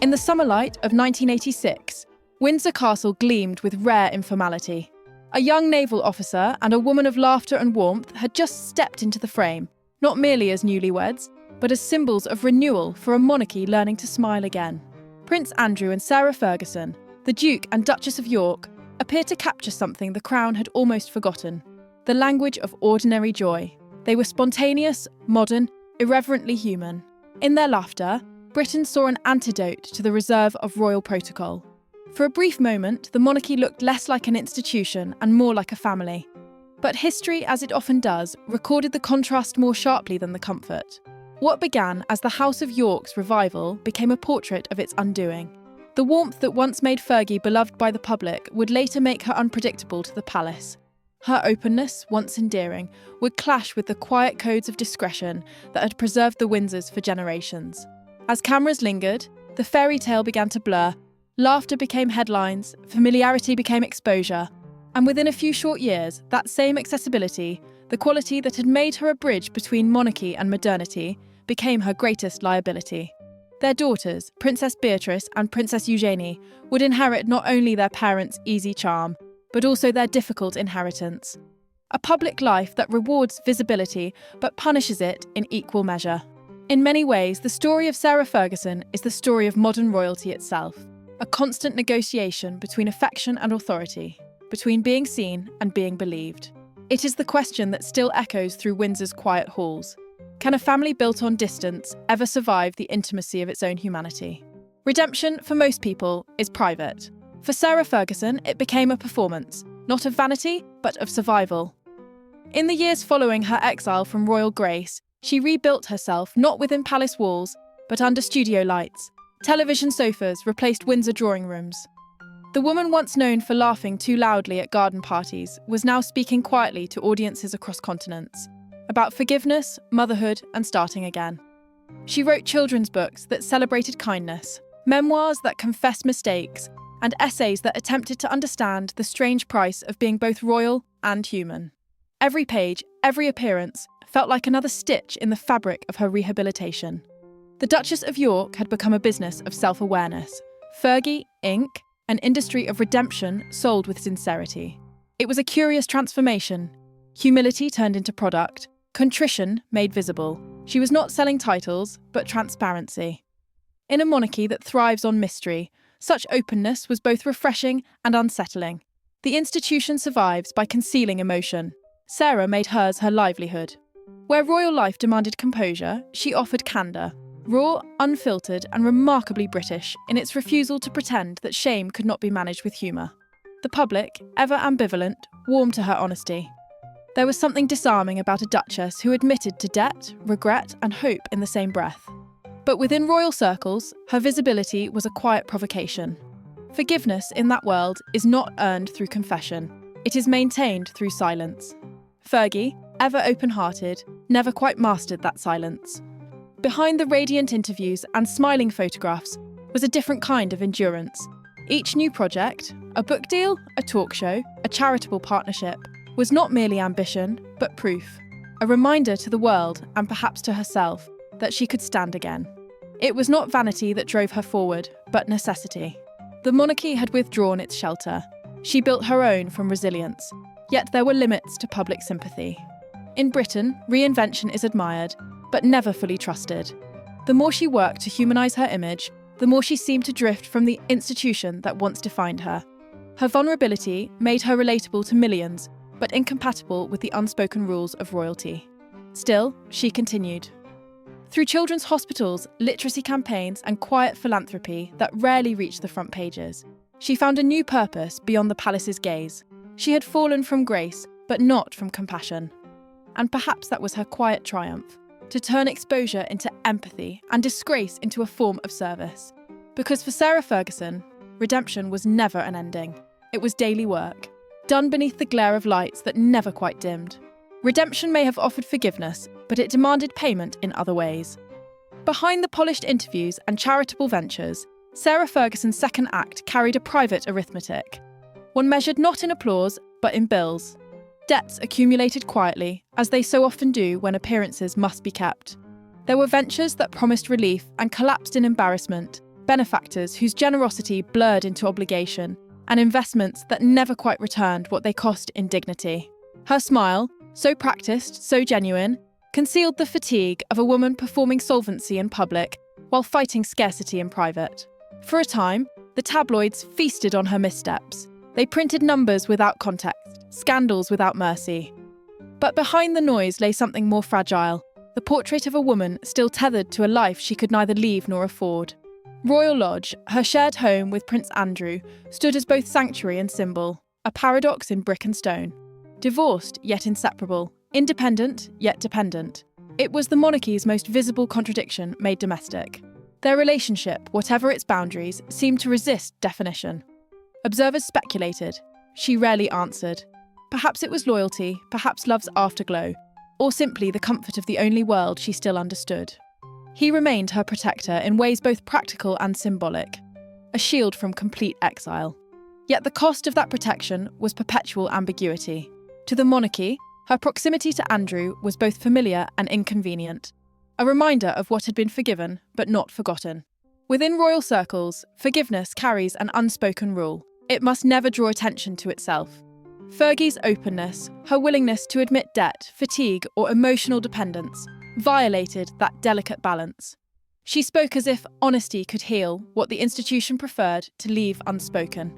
In the summer light of 1986, Windsor Castle gleamed with rare informality. A young naval officer and a woman of laughter and warmth had just stepped into the frame, not merely as newlyweds, but as symbols of renewal for a monarchy learning to smile again. Prince Andrew and Sarah Ferguson, the Duke and Duchess of York, appeared to capture something the Crown had almost forgotten: the language of ordinary joy. They were spontaneous, modern, irreverently human. In their laughter, Britain saw an antidote to the reserve of royal protocol. For a brief moment, the monarchy looked less like an institution and more like a family. But history, as it often does, recorded the contrast more sharply than the comfort. What began as the House of York's revival became a portrait of its undoing. The warmth that once made Fergie beloved by the public would later make her unpredictable to the palace. Her openness, once endearing, would clash with the quiet codes of discretion that had preserved the Windsors for generations. As cameras lingered, the fairy tale began to blur. Laughter became headlines, familiarity became exposure, and within a few short years, that same accessibility, the quality that had made her a bridge between monarchy and modernity, became her greatest liability. Their daughters, Princess Beatrice and Princess Eugenie, would inherit not only their parents' easy charm, but also their difficult inheritance. A public life that rewards visibility but punishes it in equal measure. In many ways, the story of Sarah Ferguson is the story of modern royalty itself. A constant negotiation between affection and authority, between being seen and being believed. It is the question that still echoes through Windsor's quiet halls. Can a family built on distance ever survive the intimacy of its own humanity? Redemption, for most people, is private. For Sarah Ferguson, it became a performance, not of vanity, but of survival. In the years following her exile from royal grace, she rebuilt herself not within palace walls, but under studio lights. Television sofas replaced Windsor drawing rooms. The woman once known for laughing too loudly at garden parties was now speaking quietly to audiences across continents, about forgiveness, motherhood, and starting again. She wrote children's books that celebrated kindness, memoirs that confessed mistakes, and essays that attempted to understand the strange price of being both royal and human. Every page, every appearance, felt like another stitch in the fabric of her rehabilitation. The Duchess of York had become a business of self-awareness. Fergie, Inc., an industry of redemption sold with sincerity. It was a curious transformation. Humility turned into product, contrition made visible. She was not selling titles, but transparency. In a monarchy that thrives on mystery, such openness was both refreshing and unsettling. The institution survives by concealing emotion. Sarah made hers her livelihood. Where royal life demanded composure, she offered candour. Raw, unfiltered, and remarkably British in its refusal to pretend that shame could not be managed with humour. The public, ever ambivalent, warmed to her honesty. There was something disarming about a duchess who admitted to debt, regret, and hope in the same breath. But within royal circles, her visibility was a quiet provocation. Forgiveness in that world is not earned through confession. It is maintained through silence. Fergie, ever open-hearted, never quite mastered that silence. Behind the radiant interviews and smiling photographs was a different kind of endurance. Each new project, a book deal, a talk show, a charitable partnership, was not merely ambition, but proof. A reminder to the world, and perhaps to herself, that she could stand again. It was not vanity that drove her forward, but necessity. The monarchy had withdrawn its shelter. She built her own from resilience. Yet there were limits to public sympathy. In Britain, reinvention is admired, but never fully trusted. The more she worked to humanise her image, the more she seemed to drift from the institution that once defined her. Her vulnerability made her relatable to millions, but incompatible with the unspoken rules of royalty. Still, she continued. Through children's hospitals, literacy campaigns, and quiet philanthropy that rarely reached the front pages, she found a new purpose beyond the palace's gaze. She had fallen from grace, but not from compassion. And perhaps that was her quiet triumph, to turn exposure into empathy and disgrace into a form of service. Because for Sarah Ferguson, redemption was never an ending. It was daily work, done beneath the glare of lights that never quite dimmed. Redemption may have offered forgiveness, but it demanded payment in other ways. Behind the polished interviews and charitable ventures, Sarah Ferguson's second act carried a private arithmetic. One measured not in applause, but in bills. Debts accumulated quietly, as they so often do when appearances must be kept. There were ventures that promised relief and collapsed in embarrassment, benefactors whose generosity blurred into obligation, and investments that never quite returned what they cost in dignity. Her smile, so practiced, so genuine, concealed the fatigue of a woman performing solvency in public while fighting scarcity in private. For a time, the tabloids feasted on her missteps. They printed numbers without context, scandals without mercy. But behind the noise lay something more fragile, the portrait of a woman still tethered to a life she could neither leave nor afford. Royal Lodge, her shared home with Prince Andrew, stood as both sanctuary and symbol, a paradox in brick and stone. Divorced, yet inseparable, independent, yet dependent. It was the monarchy's most visible contradiction made domestic. Their relationship, whatever its boundaries, seemed to resist definition. Observers speculated. She rarely answered. Perhaps it was loyalty, perhaps love's afterglow, or simply the comfort of the only world she still understood. He remained her protector in ways both practical and symbolic, a shield from complete exile. Yet the cost of that protection was perpetual ambiguity. To the monarchy, her proximity to Andrew was both familiar and inconvenient, a reminder of what had been forgiven but not forgotten. Within royal circles, forgiveness carries an unspoken rule. It must never draw attention to itself. Fergie's openness, her willingness to admit debt, fatigue, or emotional dependence, violated that delicate balance. She spoke as if honesty could heal what the institution preferred to leave unspoken.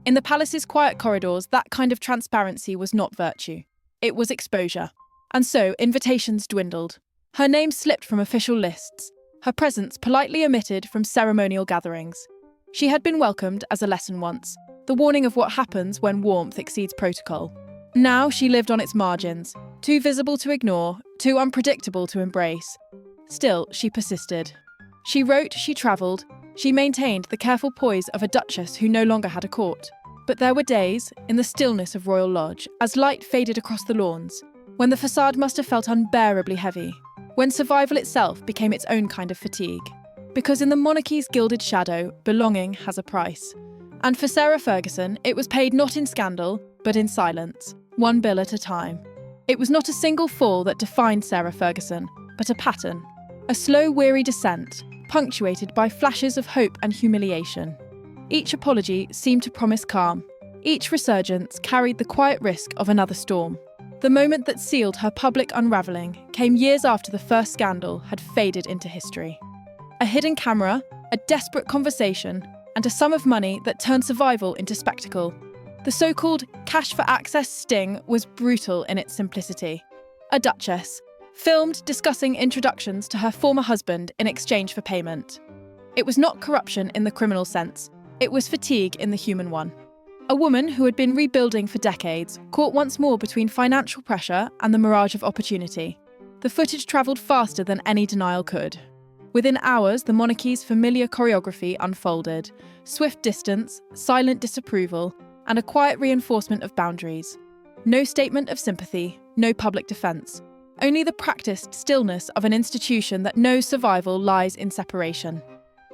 In the palace's quiet corridors, that kind of transparency was not virtue. It was exposure. And so invitations dwindled. Her name slipped from official lists, her presence politely omitted from ceremonial gatherings. She had been welcomed as a lesson once, the warning of what happens when warmth exceeds protocol. Now she lived on its margins, too visible to ignore, too unpredictable to embrace. Still, she persisted. She wrote, she travelled, she maintained the careful poise of a duchess who no longer had a court. But there were days, in the stillness of Royal Lodge, as light faded across the lawns, when the facade must have felt unbearably heavy, when survival itself became its own kind of fatigue. Because in the monarchy's gilded shadow, belonging has a price. And for Sarah Ferguson, it was paid not in scandal, but in silence, one bill at a time. It was not a single fall that defined Sarah Ferguson, but a pattern. A slow, weary descent, punctuated by flashes of hope and humiliation. Each apology seemed to promise calm. Each resurgence carried the quiet risk of another storm. The moment that sealed her public unravelling came years after the first scandal had faded into history. A hidden camera, a desperate conversation, and a sum of money that turned survival into spectacle. The so-called cash for access sting was brutal in its simplicity. A duchess, filmed discussing introductions to her former husband in exchange for payment. It was not corruption in the criminal sense, it was fatigue in the human one. A woman who had been rebuilding for decades, caught once more between financial pressure and the mirage of opportunity. The footage travelled faster than any denial could. Within hours, the monarchy's familiar choreography unfolded. Swift distance, silent disapproval, and a quiet reinforcement of boundaries. No statement of sympathy, no public defence. Only the practiced stillness of an institution that knows survival lies in separation.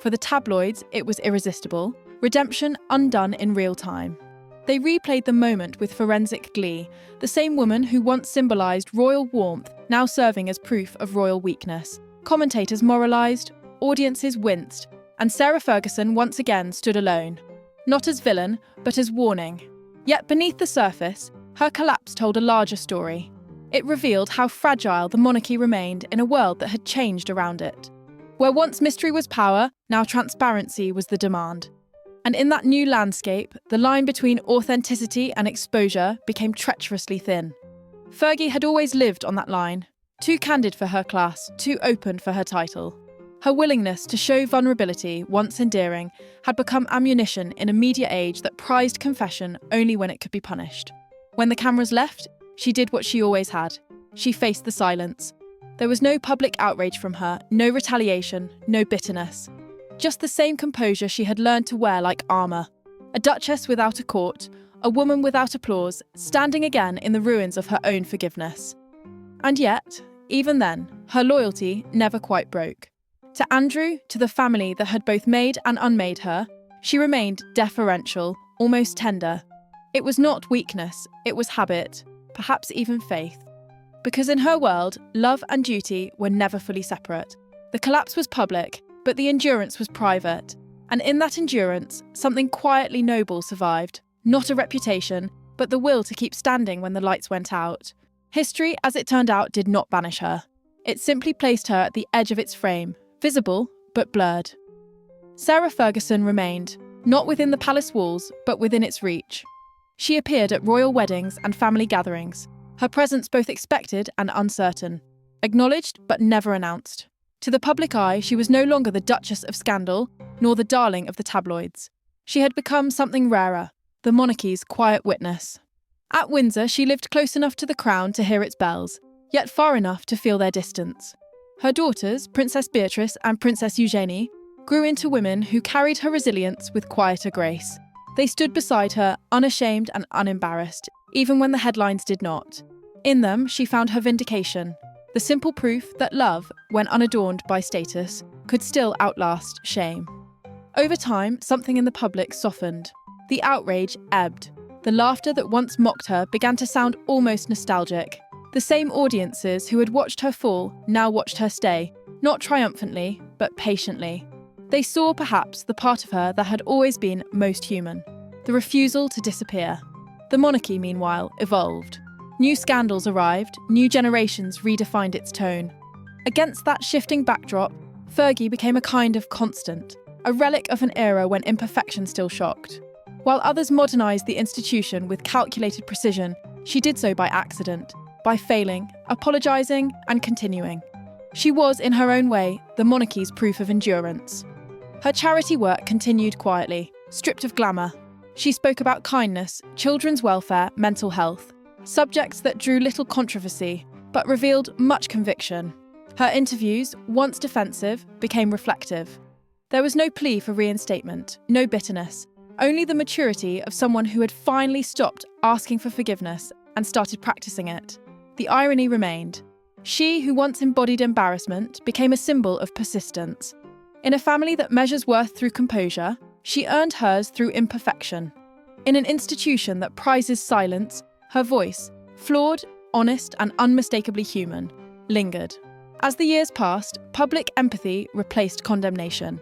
For the tabloids, it was irresistible. Redemption undone in real time. They replayed the moment with forensic glee, the same woman who once symbolised royal warmth, now serving as proof of royal weakness. Commentators moralised, audiences winced, and Sarah Ferguson once again stood alone. Not as villain, but as warning. Yet beneath the surface, her collapse told a larger story. It revealed how fragile the monarchy remained in a world that had changed around it. Where once mystery was power, now transparency was the demand. And in that new landscape, the line between authenticity and exposure became treacherously thin. Fergie had always lived on that line, too candid for her class, too open for her title. Her willingness to show vulnerability, once endearing, had become ammunition in a media age that prized confession only when it could be punished. When the cameras left, she did what she always had. She faced the silence. There was no public outrage from her, no retaliation, no bitterness. Just the same composure she had learned to wear like armour. A duchess without a court, a woman without applause, standing again in the ruins of her own forgiveness. And yet, even then, her loyalty never quite broke. To Andrew, to the family that had both made and unmade her, she remained deferential, almost tender. It was not weakness, it was habit, perhaps even faith. because in her world, love and duty were never fully separate. The collapse was public, but the endurance was private. And in that endurance, something quietly noble survived. Not a reputation, but the will to keep standing when the lights went out. History, as it turned out, did not banish her. It simply placed her at the edge of its frame, visible but blurred. Sarah Ferguson remained, not within the palace walls, but within its reach. She appeared at royal weddings and family gatherings, her presence both expected and uncertain, acknowledged but never announced. To the public eye, she was no longer the Duchess of Scandal, nor the darling of the tabloids. She had become something rarer, the monarchy's quiet witness. At Windsor, she lived close enough to the crown to hear its bells, yet far enough to feel their distance. Her daughters, Princess Beatrice and Princess Eugenie, grew into women who carried her resilience with quieter grace. They stood beside her, unashamed and unembarrassed, even when the headlines did not. In them, she found her vindication, the simple proof that love, when unadorned by status, could still outlast shame. Over time, something in the public softened. The outrage ebbed. The laughter that once mocked her began to sound almost nostalgic. The same audiences who had watched her fall now watched her stay, not triumphantly, but patiently. They saw, perhaps, the part of her that had always been most human, the refusal to disappear. The monarchy, meanwhile, evolved. New scandals arrived, new generations redefined its tone. Against that shifting backdrop, Fergie became a kind of constant, a relic of an era when imperfection still shocked. While others modernised the institution with calculated precision, she did so by accident, by failing, apologising, and continuing. She was, in her own way, the monarchy's proof of endurance. Her charity work continued quietly, stripped of glamour. She spoke about kindness, children's welfare, mental health, subjects that drew little controversy, but revealed much conviction. Her interviews, once defensive, became reflective. There was no plea for reinstatement, no bitterness, only the maturity of someone who had finally stopped asking for forgiveness and started practicing it. The irony remained. She, who once embodied embarrassment, became a symbol of persistence. In a family that measures worth through composure, she earned hers through imperfection. In an institution that prizes silence, her voice, flawed, honest, and unmistakably human, lingered. As the years passed, public empathy replaced condemnation.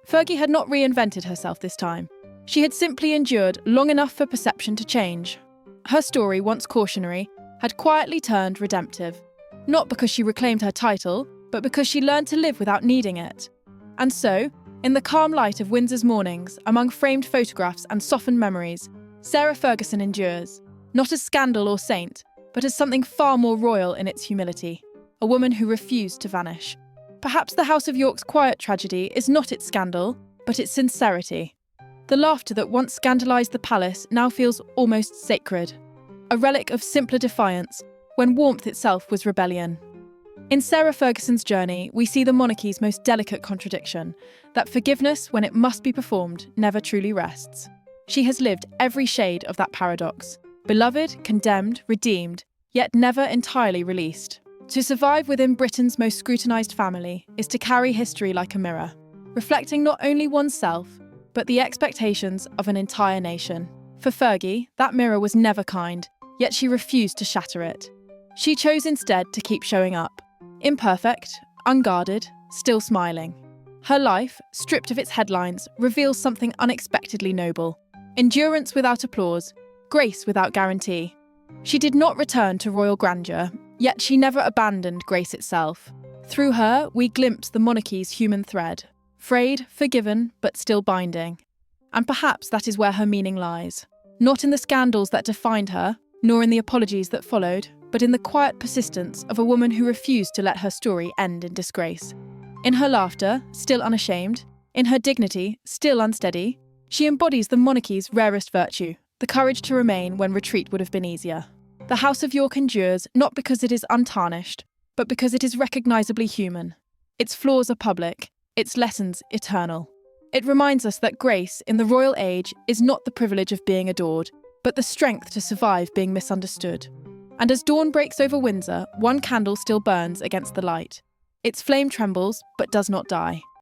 Fergie had not reinvented herself this time. She had simply endured long enough for perception to change. Her story, once cautionary, had quietly turned redemptive. Not because she reclaimed her title, but because she learned to live without needing it. And so, in the calm light of Windsor's mornings, among framed photographs and softened memories, Sarah Ferguson endures, not as scandal or saint, but as something far more royal in its humility, a woman who refused to vanish. Perhaps the House of York's quiet tragedy is not its scandal, but its sincerity. The laughter that once scandalised the palace now feels almost sacred, a relic of simpler defiance, when warmth itself was rebellion. In Sarah Ferguson's journey, we see the monarchy's most delicate contradiction, that forgiveness, when it must be performed, never truly rests. She has lived every shade of that paradox. Beloved, condemned, redeemed, yet never entirely released. To survive within Britain's most scrutinised family is to carry history like a mirror, reflecting not only oneself, but the expectations of an entire nation. For Fergie, that mirror was never kind, yet she refused to shatter it. She chose instead to keep showing up, imperfect, unguarded, still smiling. Her life, stripped of its headlines, reveals something unexpectedly noble. Endurance without applause, grace without guarantee. She did not return to royal grandeur, yet she never abandoned grace itself. Through her, we glimpse the monarchy's human thread, frayed, forgiven, but still binding. And perhaps that is where her meaning lies. Not in the scandals that defined her, nor in the apologies that followed, but in the quiet persistence of a woman who refused to let her story end in disgrace. In her laughter, still unashamed, in her dignity, still unsteady, she embodies the monarchy's rarest virtue, the courage to remain when retreat would have been easier. The House of York endures not because it is untarnished, but because it is recognisably human. Its flaws are public, its lessons eternal. It reminds us that grace in the royal age is not the privilege of being adored, but the strength to survive being misunderstood. And as dawn breaks over Windsor, one candle still burns against the light. Its flame trembles, but does not die.